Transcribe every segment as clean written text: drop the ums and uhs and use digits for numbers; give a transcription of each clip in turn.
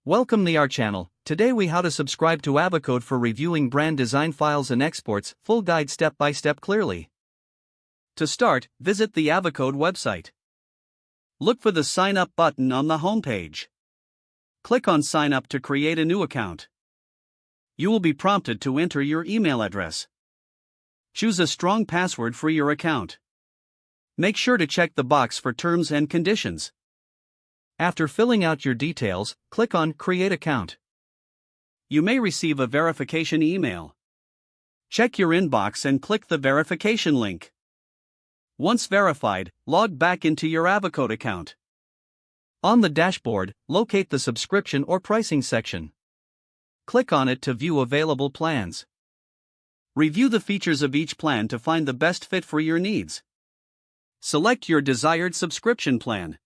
Welcome to our channel. Today we how to subscribe to Avocode for reviewing brand design files and exports, full guide step by step clearly. To start, visit the Avocode website. Look for the sign up button on the homepage. Click on sign up to create a new account. You will be prompted to enter your email address. Choose a strong password for your account. Make sure to check the box for terms and conditions. After filling out your details, click on Create Account. You may receive a verification email. Check your inbox and click the verification link. Once verified, log back into your Avocode account. On the dashboard, locate the subscription or pricing section. Click on it to view available plans. Review the features of each plan to find the best fit for your needs. Select your desired subscription plan.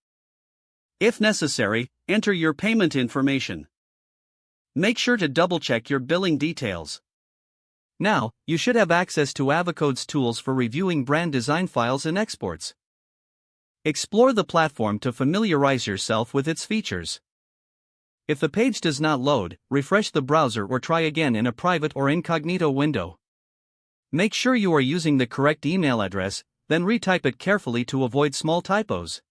If necessary, enter your payment information. Make sure to double-check your billing details. Now, you should have access to Avocode's tools for reviewing brand design files and exports. Explore the platform to familiarize yourself with its features. If the page does not load, refresh the browser or try again in a private or incognito window. Make sure you are using the correct email address, then retype it carefully to avoid small typos.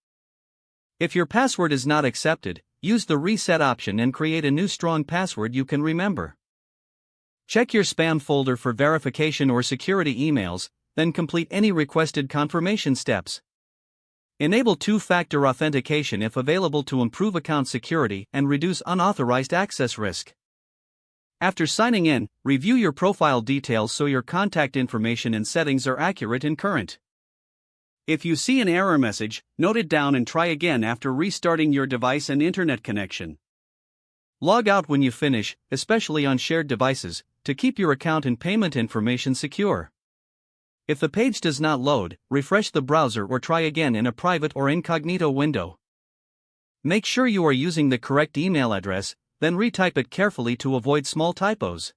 If your password is not accepted, use the reset option and create a new strong password you can remember. Check your spam folder for verification or security emails, then complete any requested confirmation steps. Enable two-factor authentication if available to improve account security and reduce unauthorized access risk. After signing in, review your profile details so your contact information and settings are accurate and current. If you see an error message, note it down and try again after restarting your device and internet connection. Log out when you finish, especially on shared devices, to keep your account and payment information secure. If the page does not load, refresh the browser or try again in a private or incognito window. Make sure you are using the correct email address, then retype it carefully to avoid small typos.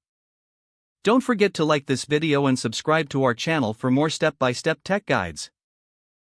Don't forget to like this video and subscribe to our channel for more step-by-step tech guides.